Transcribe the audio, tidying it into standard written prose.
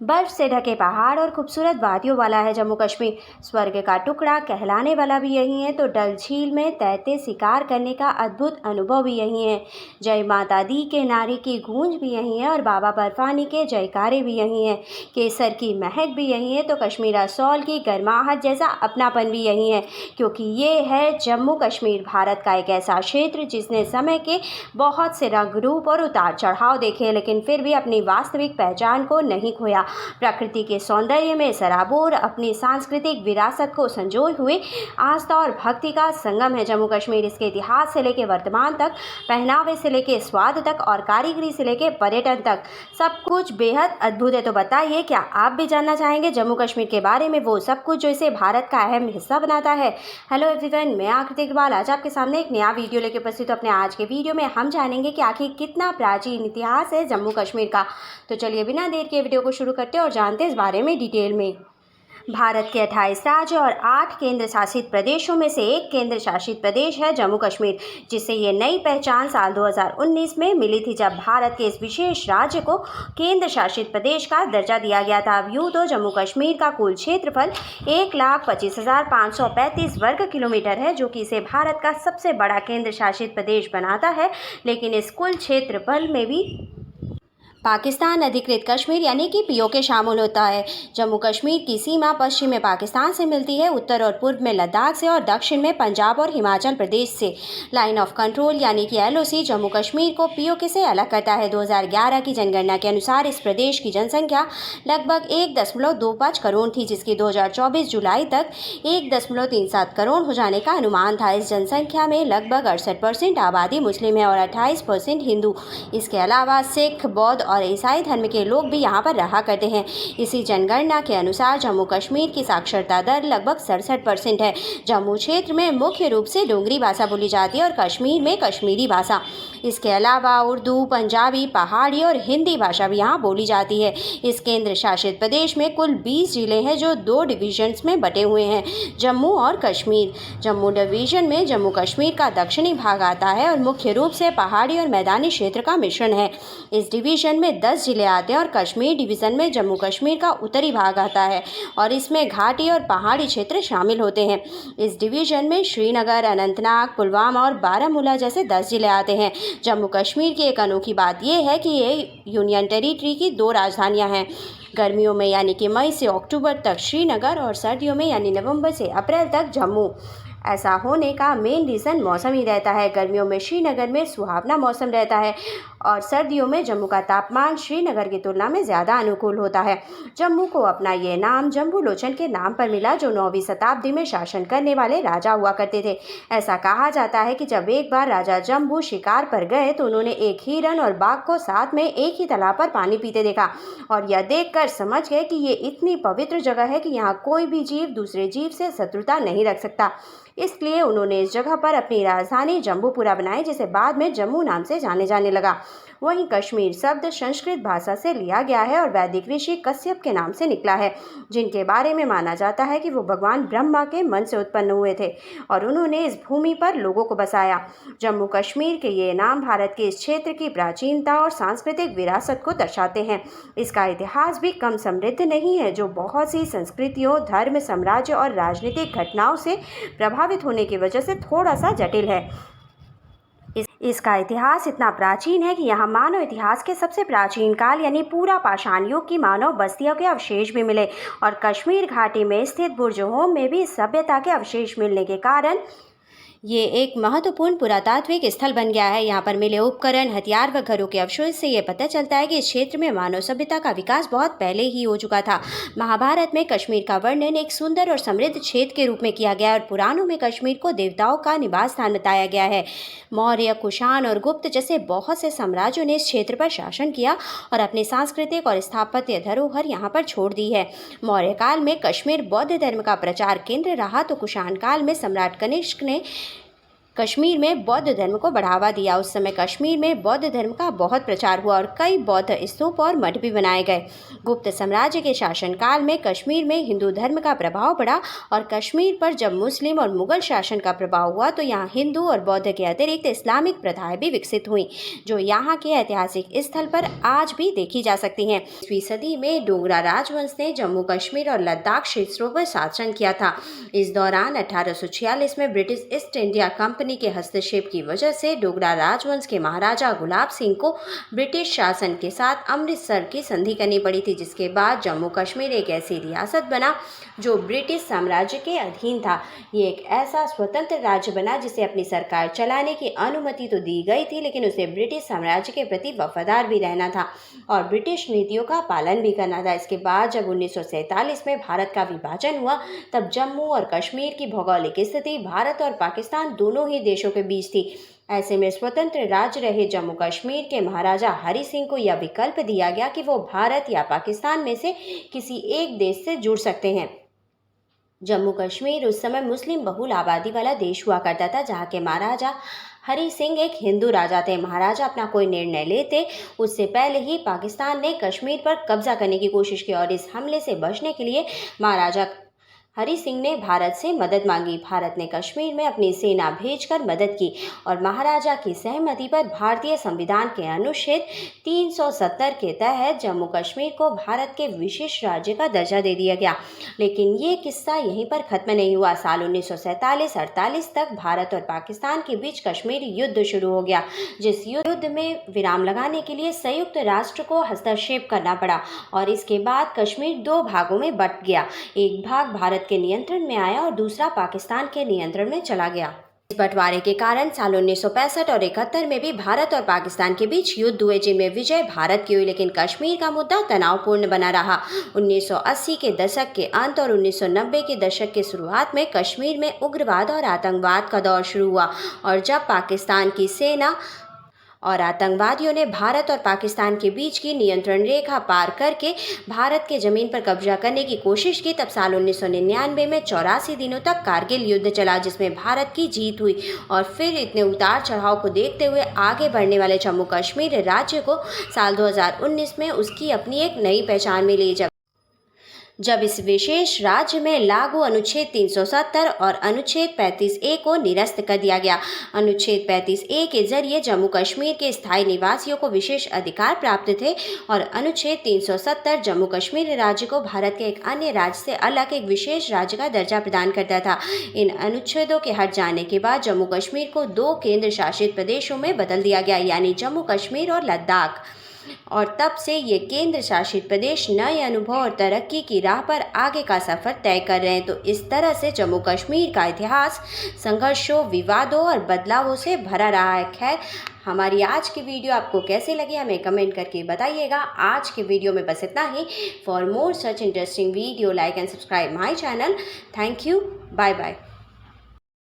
बर्फ से ढके पहाड़ और खूबसूरत वादियों वाला है जम्मू कश्मीर। स्वर्ग का टुकड़ा कहलाने वाला भी यही है, तो डल झील में तैरते शिकार करने का अद्भुत अनुभव भी यही है। जय माता दी के नारे की गूंज भी यही है और बाबा बर्फानी के जयकारे भी यही हैं। केसर की महक भी यही है, तो कश्मीरा सॉल की गर्माहट जैसा अपनापन भी यही है, क्योंकि ये है जम्मू कश्मीर, भारत का एक ऐसा क्षेत्र जिसने समय के बहुत से रंग रूप और उतार चढ़ाव देखे, लेकिन फिर भी अपनी वास्तविक पहचान को नहीं खोया। प्रकृति के सौंदर्य में सराबोर अपनी सांस्कृतिक विरासत को संजोए हुए आस्था और भक्ति का संगम है जम्मू कश्मीर। इसके इतिहास से लेकर वर्तमान तक, पहनावे से लेकर स्वाद तक और कारीगरी से लेकर पर्यटन तक, सब कुछ बेहद अद्भुत है। तो बताइए, क्या आप भी जानना चाहेंगे जम्मू कश्मीर के बारे में, वो सब कुछ जो इसे भारत का अहम हिस्सा बनाता है? हेलो एवरीवन, मैं आकृति इकबाल आज आपके सामने एक नया वीडियो लेकर उपस्थित हूं। अपने आज के वीडियो में हम जानेंगे कि आखिर कितना प्राचीन इतिहास है जम्मू कश्मीर का। तो चलिए बिना देर के वीडियो को शुरू करते हैं और जानते हैं इस बारे में डिटेल में। भारत के 28 राज्य और 8 केंद्र शासित प्रदेशों में से एक केंद्र शासित प्रदेश है जम्मू कश्मीर, जिसे ये नई पहचान साल 2019 में मिली थी, जब भारत के इस विशेष राज्य को केंद्र शासित प्रदेश का दर्जा दिया गया था। अब यूँ तो जम्मू कश्मीर का कुल क्षेत्रफल 1,25,535 वर्ग किलोमीटर है, जो कि इसे भारत का सबसे बड़ा केंद्र शासित प्रदेश बनाता है, लेकिन इस कुल क्षेत्रफल में भी पाकिस्तान अधिकृत कश्मीर यानी कि पीओके शामिल होता है। जम्मू कश्मीर की सीमा पश्चिम में पाकिस्तान से मिलती है, उत्तर और पूर्व में लद्दाख से और दक्षिण में पंजाब और हिमाचल प्रदेश से। लाइन ऑफ कंट्रोल यानी कि एलओसी जम्मू कश्मीर को पीओके से अलग करता है। 2011 की जनगणना के अनुसार इस प्रदेश की जनसंख्या लगभग 1.25 करोड़ थी, जिसकी 2024 जुलाई तक 1.37 करोड़ हो जाने का अनुमान था। इस जनसंख्या में लगभग 68% आबादी मुस्लिम है और 28% हिंदू। इसके अलावा सिख, बौद्ध और ईसाई धर्म के लोग भी यहाँ पर रहा करते हैं। इसी जनगणना के अनुसार जम्मू कश्मीर की साक्षरता दर लगभग 67% है। जम्मू क्षेत्र में मुख्य रूप से डोगरी भाषा बोली जाती है और कश्मीर में कश्मीरी भाषा। इसके अलावा उर्दू, पंजाबी, पहाड़ी और हिंदी भाषा भी यहाँ बोली जाती है। इस केंद्र शासित प्रदेश में कुल 20 जिले हैं, जो 2 डिवीजन्स में बटे हुए हैं, जम्मू और कश्मीर। जम्मू डिवीजन में जम्मू कश्मीर का दक्षिणी भाग आता है और मुख्य रूप से पहाड़ी और मैदानी क्षेत्र का मिश्रण है। इस डिवीजन में 10 जिले आते हैं और कश्मीर डिवीज़न में जम्मू कश्मीर का उत्तरी भाग आता है और इसमें घाटी और पहाड़ी क्षेत्र शामिल होते हैं। इस डिवीज़न में श्रीनगर, अनंतनाग, पुलवामा और बारामूला जैसे 10 जिले आते हैं। जम्मू कश्मीर की एक अनोखी बात यह है कि ये यूनियन टेरिटरी की 2 राजधानियां हैं। गर्मियों में यानी कि मई से अक्टूबर तक श्रीनगर और सर्दियों में यानी नवंबर से अप्रैल तक जम्मू। ऐसा होने का मेन रीज़न मौसम ही रहता है। गर्मियों में श्रीनगर में सुहावना मौसम रहता है और सर्दियों में जम्मू का तापमान श्रीनगर की तुलना में ज़्यादा अनुकूल होता है। जम्मू को अपना ये नाम जम्बू लोचन के नाम पर मिला, जो 9वीं शताब्दी में शासन करने वाले राजा हुआ करते थे। ऐसा कहा जाता है कि जब एक बार राजा जम्बू शिकार पर गए तो उन्होंने एक हिरन और बाघ को साथ में एक ही तालाब पर पानी पीते देखा और यह देखकर समझ गए कि ये इतनी पवित्र जगह है कि यहाँ कोई भी जीव दूसरे जीव से शत्रुता नहीं रख सकता। इसलिए उन्होंने इस जगह पर अपनी राजधानी जम्बूपुरा बनाई, जिसे बाद में जम्मू नाम से जाने लगा। वहीं कश्मीर शब्द संस्कृत भाषा से लिया गया है और वैदिक ऋषि कश्यप के नाम से निकला है, जिनके बारे में माना जाता है कि वो भगवान ब्रह्मा के मन से उत्पन्न हुए थे और उन्होंने इस भूमि पर लोगों को बसाया। जम्मू कश्मीर के ये नाम भारत के इस क्षेत्र की प्राचीनता और सांस्कृतिक विरासत को दर्शाते हैं। इसका इतिहास भी कम समृद्ध नहीं है, जो बहुत सी संस्कृतियों, धर्म, साम्राज्य और राजनीतिक घटनाओं से प्रभावित होने की वजह से थोड़ा सा जटिल है। इसका इतिहास इतना प्राचीन है कि यहाँ मानव इतिहास के सबसे प्राचीन काल यानी पूरा पाषाण युग की मानव बस्तियों के अवशेष भी मिले और कश्मीर घाटी में स्थित बुर्जहोम में भी सभ्यता के अवशेष मिलने के कारण ये एक महत्वपूर्ण पुरातात्विक स्थल बन गया है। यहाँ पर मिले उपकरण, हथियार व घरों के अवशेष से ये पता चलता है कि इस क्षेत्र में मानव सभ्यता का विकास बहुत पहले ही हो चुका था। महाभारत में कश्मीर का वर्णन एक सुंदर और समृद्ध क्षेत्र के रूप में किया गया और पुराणों में कश्मीर को देवताओं का निवास स्थान बताया गया है। मौर्य, कुषाण और गुप्त जैसे बहुत से साम्राज्यों ने इस क्षेत्र पर शासन किया और अपनी सांस्कृतिक और स्थापत्य धरोहर यहाँ पर छोड़ दी है। मौर्य काल में कश्मीर बौद्ध धर्म का प्रचार केंद्र रहा, तो कुषाण काल में सम्राट कनिष्क ने कश्मीर में बौद्ध धर्म को बढ़ावा दिया। उस समय कश्मीर में बौद्ध धर्म का बहुत प्रचार हुआ और कई बौद्ध स्तूप और मठ भी बनाए गए। गुप्त साम्राज्य के शासनकाल में कश्मीर में हिंदू धर्म का प्रभाव बढ़ा और कश्मीर पर जब मुस्लिम और मुगल शासन का प्रभाव हुआ तो यहाँ हिंदू और बौद्ध के अतिरिक्त इस्लामिक प्रथाएं भी विकसित हुई, जो यहाँ के ऐतिहासिक स्थल पर आज भी देखी जा सकती हैं। 20वीं सदी में डोगरा राजवंश ने जम्मू कश्मीर और लद्दाख क्षेत्रों पर शासन किया था। इस दौरान 1846 में ब्रिटिश ईस्ट इंडिया कंपनी के हस्तक्षेप की वजह से डोगरा राजवंश के महाराजा गुलाब सिंह को ब्रिटिश शासन के साथ अमृतसर की संधि करनी पड़ी थी, जिसके बाद जम्मू कश्मीर एक ऐसी रियासत बना जो ब्रिटिश साम्राज्य के अधीन था। ये एक ऐसा स्वतंत्र राज्य बना जिसे अपनी सरकार चलाने की अनुमति तो दी गई थी, लेकिन उसे ब्रिटिश साम्राज्य के प्रति वफादार भी रहना था और ब्रिटिश नीतियों का पालन भी करना था। इसके बाद जब 1947 में भारत का विभाजन हुआ तब जम्मू और कश्मीर की भौगोलिक स्थिति भारत और पाकिस्तान दोनों ही देशों के बीच थी। ऐसे में स्वतंत्र राज्य रहे जम्मू कश्मीर के महाराजा हरि सिंह को यह विकल्प दिया गया कि वो भारत या पाकिस्तान में से किसी एक देश से जुड़ सकते हैं। जम्मू कश्मीर उस समय मुस्लिम बहुल आबादी वाला देश हुआ करता था, जहाँ के महाराजा हरि सिंह एक हिंदू राजा थे। महाराजा अपना कोई निर्णय लेते उससे पहले ही पाकिस्तान ने कश्मीर पर कब्जा करने की कोशिश की और इस हमले से बचने के लिए महाराजा हरि सिंह ने भारत से मदद मांगी। भारत ने कश्मीर में अपनी सेना भेजकर मदद की और महाराजा की सहमति पर भारतीय संविधान के अनुच्छेद 370 के तहत जम्मू कश्मीर को भारत के विशेष राज्य का दर्जा दे दिया गया। लेकिन ये किस्सा यहीं पर खत्म नहीं हुआ। साल 1947-48 तक भारत और पाकिस्तान के बीच कश्मीर युद्ध शुरू हो गया, जिस युद्ध में विराम लगाने के लिए संयुक्त राष्ट्र को हस्तक्षेप करना पड़ा और इसके बाद कश्मीर दो भागों में बंट गया। एक भाग भारत के नियंत्रण में आया और दूसरा पाकिस्तान के नियंत्रण में चला गया। इस बंटवारे के कारण साल 1965 और 71 में भी भारत और पाकिस्तान के बीच युद्ध हुए, जिनमें विजय भारत की हुई, लेकिन कश्मीर का मुद्दा तनावपूर्ण बना रहा। 1980 के दशक के अंत और 1990 के दशक के शुरुआत में कश्मीर में उग्रवाद और आतंकवाद का दौर शुरू हुआ और जब पाकिस्तान की सेना और आतंकवादियों ने भारत और पाकिस्तान के बीच की नियंत्रण रेखा पार करके भारत के ज़मीन पर कब्जा करने की कोशिश की, तब साल 1999 में 84 दिनों तक कारगिल युद्ध चला, जिसमें भारत की जीत हुई। और फिर इतने उतार चढ़ाव को देखते हुए आगे बढ़ने वाले जम्मू कश्मीर राज्य को साल 2019 में उसकी अपनी एक नई पहचान मिली, जब इस विशेष राज्य में लागू अनुच्छेद 370 और अनुच्छेद 35A को निरस्त कर दिया गया। अनुच्छेद 35A के जरिए जम्मू कश्मीर के स्थायी निवासियों को विशेष अधिकार प्राप्त थे और अनुच्छेद 370 जम्मू कश्मीर राज्य को भारत के एक अन्य राज्य से अलग एक विशेष राज्य का दर्जा प्रदान करता था। इन अनुच्छेदों के हट जाने के बाद जम्मू कश्मीर को दो केंद्र शासित प्रदेशों में बदल दिया गया, यानी जम्मू कश्मीर और लद्दाख। और तब से ये केंद्र शासित प्रदेश नए अनुभव और तरक्की की राह पर आगे का सफ़र तय कर रहे हैं। तो इस तरह से जम्मू कश्मीर का इतिहास संघर्षों, विवादों और बदलावों से भरा रहा है। खैर, हमारी आज की वीडियो आपको कैसे लगी हमें कमेंट करके बताइएगा। आज के वीडियो में बस इतना ही। For more such interesting video, like and subscribe my channel. Thank you. Bye bye.